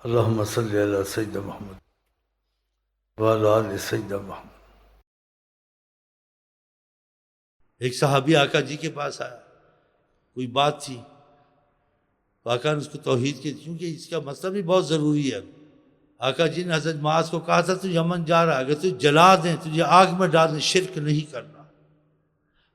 اللہم صلی علی سیدنا محمد وعلی آل سیدنا محمد۔ ایک صحابی آقا جی کے پاس آیا، کوئی بات تھی، آقا نے اس کو توحید کی، کیونکہ اس کا مسئلہ بھی بہت ضروری ہے۔ آقا جی نے حضرت معاذ کو کہا تھا تو یمن جا رہا ہے، اگر تجھے جلا دیں، تجھے آگ میں ڈال دیں، شرک نہیں کرنا۔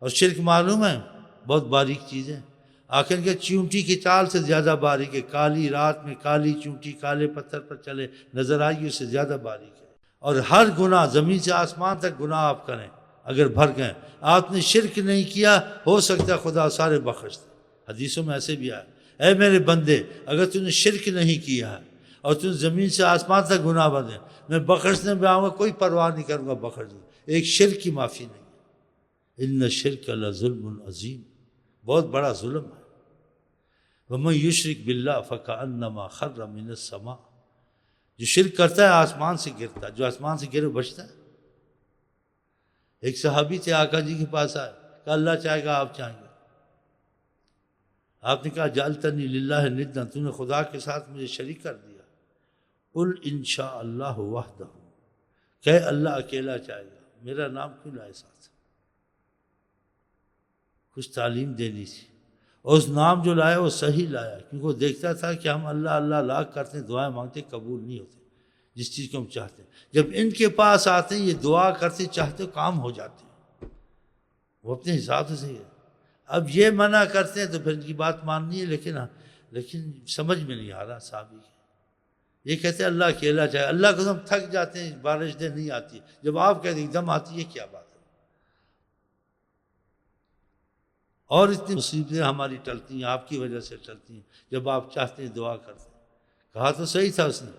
اور شرک معلوم ہے بہت باریک چیز ہے۔ آقا نے کہا چونٹی کی چال سے زیادہ باریک ہے، کالی رات میں کالی چونٹی کالے پتھر پر چلے نظر آئے گی، اس سے زیادہ باریک ہے۔ اور ہر گناہ زمین سے آسمان تک گناہ آپ کریں، اگر بھر گئے، آپ نے شرک نہیں کیا، ہو سکتا ہے خدا سارے بخش دے۔ حدیثوں میں ایسے بھی آیا، اے میرے بندے، اگر تم نے شرک نہیں کیا ہے اور تم زمین سے آسمان تک گناہ بندے، میں بخشنے میں آؤں گا، کوئی پرواہ نہیں کروں گا، بخش دوں۔ ایک شرک کی معافی نہیں ہے۔ ان الشرک لظلم عظیم، بہت بڑا ظلم ہے۔ وَمَن يُشْرِكْ بِاللَّهِ فَكَأَنَّمَا خَرَّ مِنَ السَّمَاءِ، جو شرک کرتا ہے آسمان سے گرتا ہے، جو آسمان سے گرے بچتا ہے۔ ایک صحابی تھے، آقا جی کے پاس آئے، کہا اللہ چاہے گا آپ چاہیں گے۔ آپ نے کہا جعلتنی للہ ندا، تو نے خدا کے ساتھ مجھے شریک کر دیا۔ قل ان شاء اللہ وحدہ، کہ اللہ اکیلا چاہے گا، میرا نام کیوں لائے ساتھ؟ کچھ تعلیم دینی تھی، اور اس نام جو لایا وہ صحیح لایا، کیونکہ وہ دیکھتا تھا کہ ہم اللہ اللہ لا کرتے ہیں، دعائیں مانگتے قبول نہیں ہوتے جس چیز کو ہم چاہتے ہیں۔ جب ان کے پاس آتے ہیں، یہ دعا کرتے چاہتے کام ہو جاتے ہیں، وہ اپنے حساب سے صحیح ہے۔ اب یہ منع کرتے ہیں تو پھر ان کی بات ماننی ہے، لیکن سمجھ میں نہیں آ رہا صحابی کے۔ یہ کہتے ہیں اللہ اکیلا چاہے، اللہ کو ہم تھک جاتے ہیں، بارش دن نہیں آتی، جب آپ کہتے ہیں ایک دم آتی ہے، کیا بات ہے؟ اور اتنی مصیبتیں ہماری ٹلتی ہیں، آپ کی وجہ سے ٹلتی ہیں، جب آپ چاہتے ہیں دعا کرتے ہیں۔ کہا تو صحیح تھا اس نے،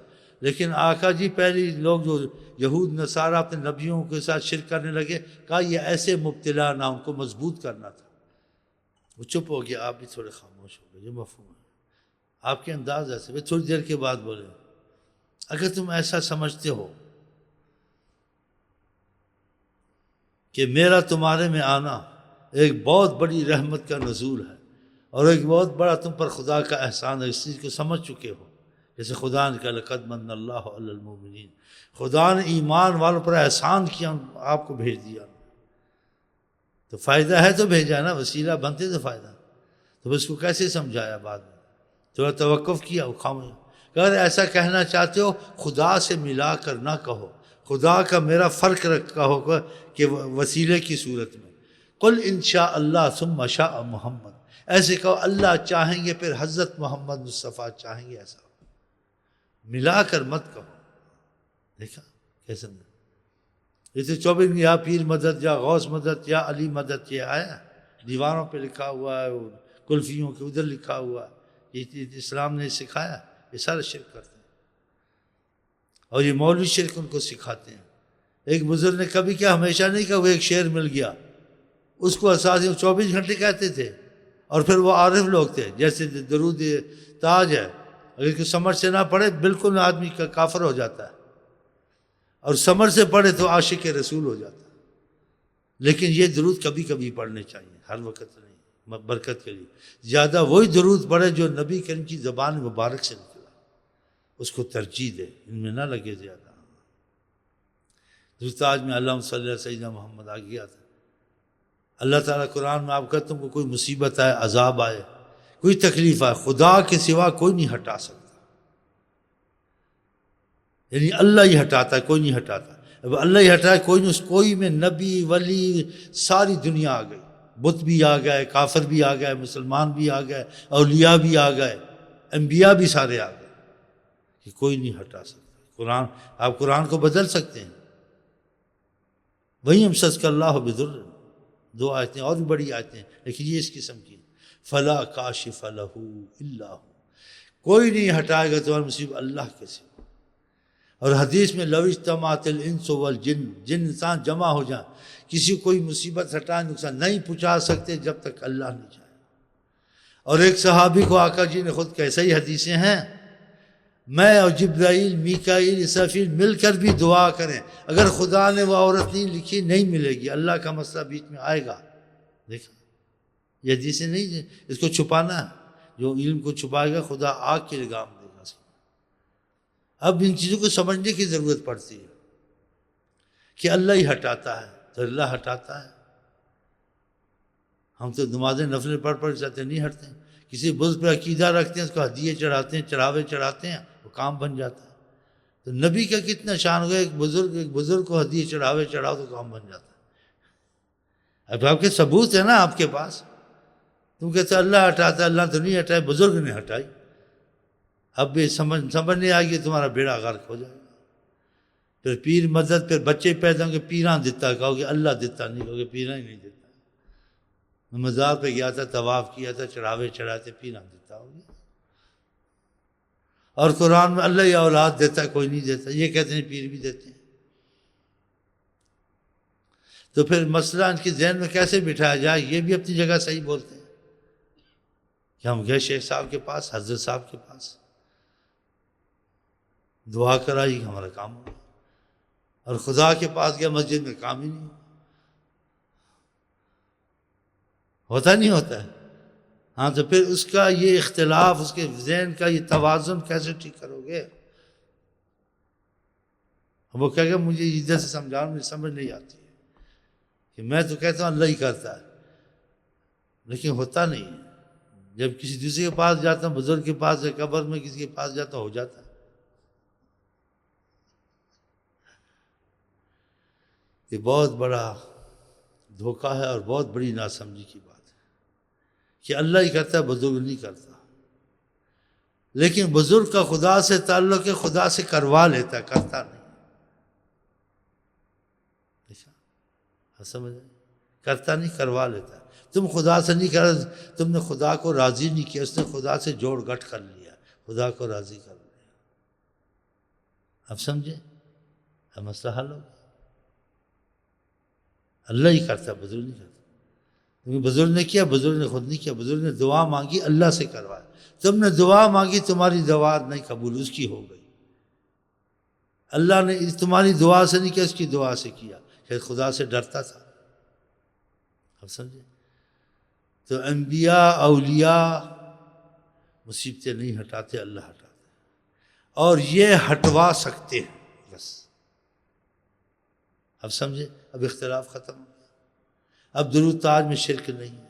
لیکن آقا جی پہلی لوگ جو یہود نصارہ اپنے نبیوں کے ساتھ شرک کرنے لگے، کہا یہ ایسے مبتلا نہ، ان کو مضبوط کرنا تھا۔ وہ چپ ہو گیا، آپ بھی تھوڑے خاموش ہو گئے، یہ مفہوم ہے۔ آپ کے انداز ایسے، پھر تھوڑی دیر کے بعد بولے اگر تم ایسا سمجھتے ہو کہ میرا تمہارے میں آنا ایک بہت بڑی رحمت کا نزول ہے اور ایک بہت بڑا تم پر خدا کا احسان ہے، اس چیز کو سمجھ چکے ہو، جیسے خدا نے کہا لقد من اللہ علی المؤمنین، خدا نے ایمان والوں پر احسان کیا، آپ کو بھیج دیا، تو فائدہ ہے تو بھیجا نا، وسیلہ بنتے تو فائدہ، تو اس کو کیسے سمجھایا بعد میں؟ تھوڑا توقف کیا، وہ خاموش۔ اگر ایسا کہنا چاہتے ہو خدا سے ملا کر نہ کہو، خدا کا میرا فرق رکھا ہوگا کہ وسیلے کی صورت میں، قل ان شاء اللہ ثم شاء محمد، ایسے کہو اللہ چاہیں گے پھر حضرت محمد مصطفیٰ چاہیں گے، ایسا ملا کر مت کہو۔ دیکھا کیسے؟ جیسے 24 یا پیر مدد یا غوث مدد یا علی مدد، یہ آیا دیواروں پہ لکھا ہوا ہے، کلفیوں کے ادھر لکھا ہوا ہے، یہ اسلام نے سکھایا، یہ سارے شرک کرتے ہیں، اور یہ مولوی شرک ان کو سکھاتے ہیں۔ ایک بزرگ نے کبھی کیا، ہمیشہ نہیں کہا، وہ ایک شعر مل گیا، اس کو اساسی 24 گھنٹے کہتے تھے، اور پھر وہ عارف لوگ تھے، جیسے درود تاج ہے، اگر کوئی سمجھ سے نہ پڑھے بالکل آدمی کا کافر ہو جاتا ہے، اور سمجھ سے پڑھے تو عاشق رسول ہو جاتا ہے۔ لیکن یہ درود کبھی کبھی پڑھنے چاہیے، ہر وقت نہیں، برکت کے لیے۔ زیادہ وہی درود پڑھے جو نبی کریم کی زبان مبارک سے نکلا، اس کو ترجیح دے، ان میں نہ لگے زیادہ۔ درود تاج میں اللہم صلی اللہ علیہ سیدنا محمد آ گیا تھا۔ اللہ تعالیٰ قرآن میں آپ کہتے ہیں کہ کوئی مصیبت آئے، عذاب آئے، کوئی تکلیف آئے، خدا کے سوا کوئی نہیں ہٹا سکتا، یعنی اللہ ہی ہٹاتا ہے، کوئی نہیں ہٹاتا۔ اب اللہ ہی ہٹائے، کوئی نہیں، کوئی میں نبی ولی ساری دنیا آ گئی، بت بھی آ گئے، کافر بھی آ گئے، مسلمان بھی آ گئے، اولیاء بھی آ گئے، انبیاء بھی سارے آ گئے، کہ کوئی نہیں ہٹا سکتا۔ قرآن، آپ قرآن کو بدل سکتے ہیں؟ وہی امسسک اللہ بضر، 2 آیتیں اور بھی بڑی آیتیں، لیکن یہ اس قسم کی، فلا کاشف لہ الا ہو، کوئی نہیں ہٹائے گا تمہاری مصیبت اللہ کے سوا۔ اور حدیث میں لو اجتمعت الانس والجن، جن انسان جمع ہو جائیں، کسی کوئی مصیبت ہٹائے، نقصان نہیں پہنچا سکتے جب تک اللہ نہیں چاہے۔ اور ایک صحابی کو آقا جی نے خود کہا، صحیح حدیثیں ہیں، میں اور جبرائیل میکائیل اسرافیل مل کر بھی دعا کریں، اگر خدا نے وہ عورت نہیں لکھی نہیں ملے گی، اللہ کا مسئلہ بیچ میں آئے گا۔ دیکھا یہ حدیثیں نہیں، اس کو چھپانا ہے، جو علم کو چھپائے گا خدا آگ کی لگام دے گا اس کو۔ اب ان چیزوں کو سمجھنے کی ضرورت پڑتی ہے کہ اللہ ہی ہٹاتا ہے تو اللہ ہٹاتا ہے. ہم تو نمازیں نفلیں پڑھ جاتے نہیں ہٹتے ہیں. کسی بزرگ پہ عقیدہ رکھتے ہیں، اس کو ہدیے چڑھاتے ہیں، چڑھاوے چڑھاتے ہیں، وہ کام بن جاتا ہے. تو نبی کا کتنا شان ہوگا، ایک بزرگ کو ہدیے چڑھاوے چڑھاؤ تو کام بن جاتا ہے. اب آپ کے ثبوت ہے نا آپ کے پاس. تم کہتے اللہ ہٹاتا ہے، اللہ تو نہیں ہٹائے، بزرگ نے ہٹائی. اب بھی سمجھ نہیں آئے گی، تمہارا بیڑا غرق ہو جائے گا. پھر پیر مدد، پھر بچے پیدا ہوں گے پیراں دیتا، کہو گے اللہ دیتا نہیں، کہو گے پیراں ہی نہیں دیتا. میں مزار پہ گیا تھا، طواف کیا تھا، چڑھاوے چڑھاتے، پیراں دیتا ہوگی. اور قرآن میں اللہ ہی اولاد دیتا ہے، کوئی نہیں دیتا. یہ کہتے ہیں پیر بھی دیتے ہیں. تو پھر مسئلہ ان کے ذہن میں کیسے بٹھایا جائے؟ یہ بھی اپنی جگہ صحیح بولتے ہیں کہ ہم گئے شیخ صاحب کے پاس، حضرت صاحب کے پاس، دعا کرائی، ہمارا کام ہوا. اور خدا کے پاس گیا، مسجد میں کام ہی نہیں ہوتا نہیں ہوتا ہے. ہاں تو پھر اس کا یہ اختلاف، اس کے ذہن کا یہ توازن کیسے ٹھیک کرو گے؟ وہ کہے گا مجھے ادھر سے سمجھاؤ، مجھے سمجھ نہیں آتی ہے کہ میں تو کہتا ہوں اللہ ہی کرتا ہے، لیکن ہوتا نہیں ہے. جب کسی دوسرے کے پاس جاتا ہوں، بزرگ کے پاس یا قبر میں کسی کے پاس جاتا ہوں، ہو جاتا ہے. یہ بہت بڑا دھوکہ ہے اور بہت بڑی ناسمجھی کی بات ہے کہ اللہ ہی کرتا ہے، بزرگ نہیں کرتا. لیکن بزرگ کا خدا سے تعلق ہے، خدا سے کروا لیتا ہے، کرتا نہیں. سمجھ کرتا نہیں، کروا لیتا ہے. تم خدا سے نہیں کر، تم نے خدا کو راضی نہیں کیا، اس نے خدا سے جوڑ گٹھ کر لیا، خدا کو راضی کر لیا. اب سمجھے؟ اب مسئلہ حل ہو. اللہ ہی کرتا ہے، بزرگ نہیں کرتا. کیونکہ بزرگ نے کیا، بزرگ نے خود نہیں کیا. بزرگ نے دعا مانگی، اللہ سے کروایا. تم نے دعا مانگی، تمہاری دعا نہیں قبول، اس کی ہو گئی. اللہ نے تمہاری دعا سے نہیں کیا، اس کی دعا سے کیا، کہ خدا سے ڈرتا تھا. اب سمجھے؟ تو انبیاء اولیاء مصیبتیں نہیں ہٹاتے، اللہ ہٹاتے. اور یہ ہٹوا سکتے ہیں بس. اب سمجھے؟ اب اختلاف ختم ہو گیا. اب درود تاج میں شرک نہیں ہے،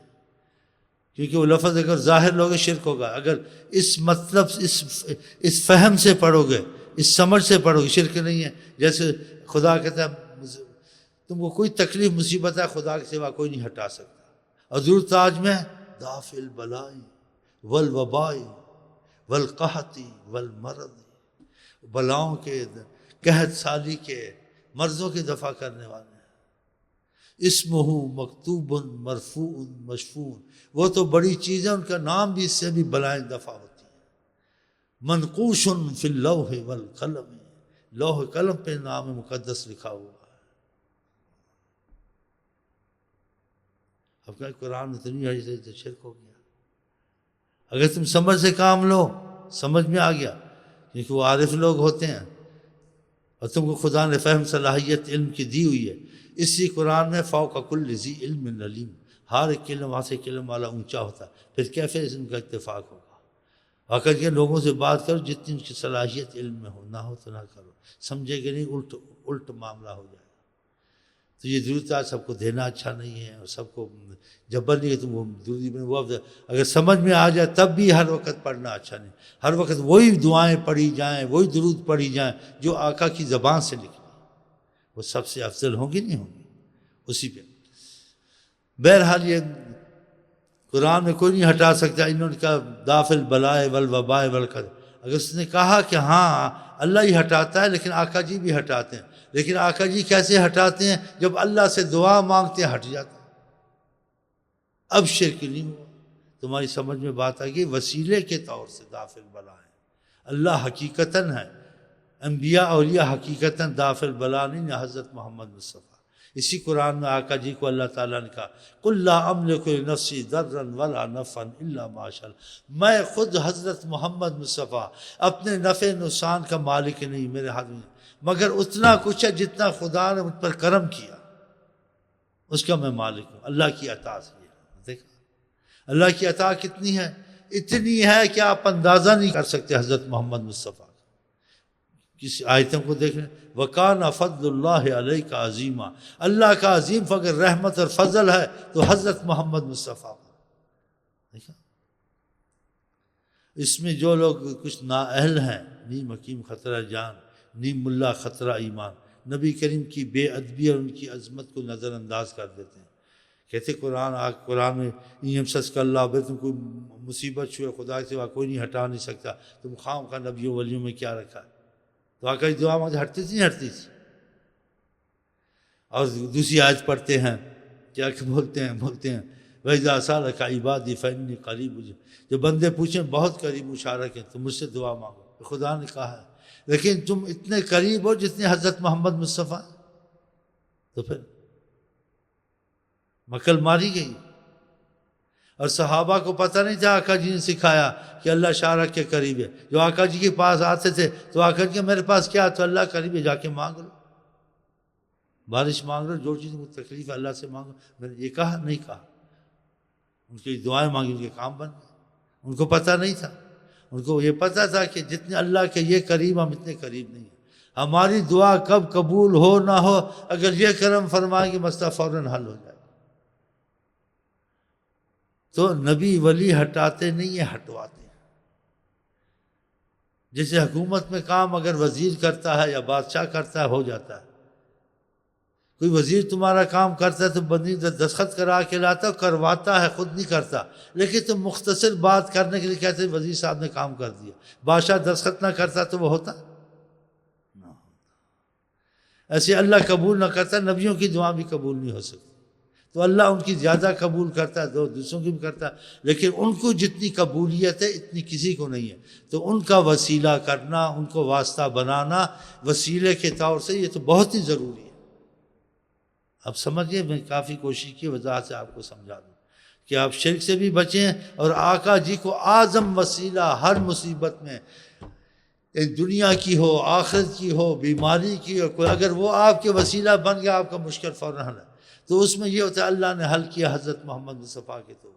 کیونکہ وہ لفظ اگر ظاہر لوگے شرک ہوگا. اگر اس مطلب اس فہم سے پڑھو گے، اس سمجھ سے پڑھو گے، شرک نہیں ہے. جیسے خدا کہتا ہے تم کو کوئی تکلیف مصیبت ہے، خدا کے سوا کوئی نہیں ہٹا سکتا. اور درود تاج میں دافع البلاء والوباء والقحط والمرض، بلاؤں کے، قحط سالی کے، مرضوں کے دفع کرنے والے ہیں. اسمہ مکتوب مرفوع مشفون، وہ تو بڑی چیز ہے، ان کا نام بھی، اس سے بھی بلائیں دفع ہوتی ہیں. منقوش فی اللوح والقلم، لوح قلم پہ نام مقدس لکھا ہوا ہے. اب کہ قرآن میں تو نہیں آئی تو شرک ہو گیا. اگر تم سمجھ سے کام لو، سمجھ میں آ گیا، کیونکہ وہ عارف لوگ ہوتے ہیں، اور تم کو خدا نے فہم صلاحیت علم کی دی ہوئی ہے. اسی قرآن میں فوق کل ذی علم علیم، ہر ایک علم وہاں سے علم والا اونچا ہوتا ہے. پھر کیسے ان کا اتفاق ہوگا؟ واقعہ کے لوگوں سے بات کرو جتنی ان کی صلاحیت علم میں ہو، نہ ہو تو نہ کرو. سمجھے کہ نہیں، الٹ معاملہ ہو جائے گا. تو یہ درود تاج سب کو دینا اچھا نہیں ہے، اور سب کو جبر نہیں ہے. تم وہ درود میں وہ اگر سمجھ میں آ جائے تب بھی ہر وقت پڑھنا اچھا نہیں. ہر وقت وہی دعائیں پڑھی جائیں، وہی درود پڑھی جائیں جو آقا کی زبان سے لکھی، وہ سب سے افضل ہوں گی نہیں ہوں گی اسی پہ. بہرحال یہ قرآن میں کوئی نہیں ہٹا سکتا. انہوں نے کہا دافع البلاء والوباء والقحط. اگر اس نے کہا کہ ہاں اللہ ہی ہٹاتا ہے، لیکن آقا جی بھی ہٹاتے ہیں. لیکن آقا جی کیسے ہٹاتے ہیں؟ جب اللہ سے دعا مانگتے ہیں ہٹ جاتا ہے. اب شرک نہیں ہوا. تمہاری سمجھ میں بات آئے گی. وسیلے کے طور سے دافع البلاء ہے، اللہ حقیقتاً ہے. انبیاء اولیاء حقیقتاً دافع البلاء نہیں. حضرت محمد مصطفیٰ، اسی قرآن میں آقا جی کو اللہ تعالیٰ نے کہا قُلْ لَا أَمْلِكُ لِنَفْسِي ضَرًّا وَلَا نَفْعًا إِلَّا مَا شَاءَ اللَّهُ. میں خود حضرت محمد مصطفیٰ اپنے نفع نقصان کا مالک نہیں، میرے ہاتھ میں مگر اتنا کچھ ہے جتنا خدا نے مجھ پر کرم کیا، اس کا میں مالک ہوں. اللہ کی عطا سے دیکھا، اللہ کی عطا کتنی ہے، اتنی ہے کہ آپ اندازہ نہیں کر سکتے حضرت محمد مصطفیٰ. کسی آیتوں کو دیکھیں، وَكَانَ فَضْلُ اللَّهِ عَلَيْكَ عَظِيمًا، اللہ کا عظیم اگر رحمت اور فضل ہے تو حضرت محمد مصطفیٰ پر۔ دیکھا اس میں جو لوگ کچھ نااہل ہیں، نیم حکیم خطرہ جان، نیم ملا خطرہ ایمان، نبی کریم کی بے ادبی اور ان کی عظمت کو نظر انداز کر دیتے ہیں۔ کہتے قرآن میں این یمسسک اللہ بے، تم کوئی مصیبت چھوئے خدا کے سوا کوئی نہیں ہٹا نہیں سکتا، تم خام کا نبیوں ولیوں میں کیا رکھا ہے؟ تو آقا کی دعا مانگتے ہٹتی تھی نہیں ہٹتی تھی۔ اور دوسری آیت پڑھتے ہیں، کیا بولتے ہیں وَإِذَا سَأَلَكَ عِبَادِي فَإِنِّي قَرِيبٌ، جو بندے پوچھیں بہت قریب مشارک ہیں تو مجھ سے دعا مانگو، خدا نے کہا ہے۔ لیکن تم اتنے قریب ہو جتنے حضرت محمد مصطفیٰ، تو پھر مکل ماری گئی۔ اور صحابہ کو پتہ نہیں تھا، آقا جی نے سکھایا کہ اللہ شارک کے قریب ہے۔ جو آقا جی کے پاس آتے تھے تو آقا جی میرے پاس کیا، تو اللہ قریب ہے، جا کے مانگ لو، بارش مانگ لو، جو چیز کو تکلیف ہے اللہ سے مانگو۔ میں نے یہ کہا نہیں کہا، ان کی دعائیں مانگی، ان کے کام بن گئے۔ ان کو پتہ نہیں تھا، ان کو یہ پتہ تھا کہ جتنے اللہ کے یہ قریب ہم اتنے قریب نہیں ہیں۔ ہماری دعا کب قبول ہو نہ ہو، اگر یہ کرم فرمائے کہ مسئلہ فوراً حل ہو جائے۔ تو نبی ولی ہٹاتے نہیں ہیں، ہٹواتے ہیں۔ جیسے حکومت میں کام اگر وزیر کرتا ہے یا بادشاہ کرتا ہے ہو جاتا ہے۔ کوئی وزیر تمہارا کام کرتا ہے تو بندی دستخط کرا کے لاتا، کرواتا ہے، خود نہیں کرتا، لیکن تم مختصر بات کرنے کے لیے کہتے ہیں وزیر صاحب نے کام کر دیا۔ بادشاہ دستخط نہ کرتا تو وہ ہوتا نہ ہوتا۔ ایسے اللہ قبول نہ کرتا، نبیوں کی دعا بھی قبول نہیں ہو سکتی۔ تو اللہ ان کی زیادہ قبول کرتا ہے، دوسروں کی بھی کرتا ہے، لیکن ان کو جتنی قبولیت ہے اتنی کسی کو نہیں ہے۔ تو ان کا وسیلہ کرنا، ان کو واسطہ بنانا وسیلے کے طور سے، یہ تو بہت ہی ضروری ہے۔ اب سمجھئے، میں کافی کوشش کی وضاحت سے آپ کو سمجھا دوں کہ آپ شرک سے بھی بچیں اور آقا جی کو اعظم وسیلہ ہر مصیبت میں، دنیا کی ہو، آخرت کی ہو، بیماری کی ہو، کوئی اگر وہ آپ کے وسیلہ بن گیا آپ کا مشکل فوراً حل ہے۔ تو اس میں یہ ہوتا ہے اللہ نے حل کیا حضرت محمد مصطفیٰ کے تو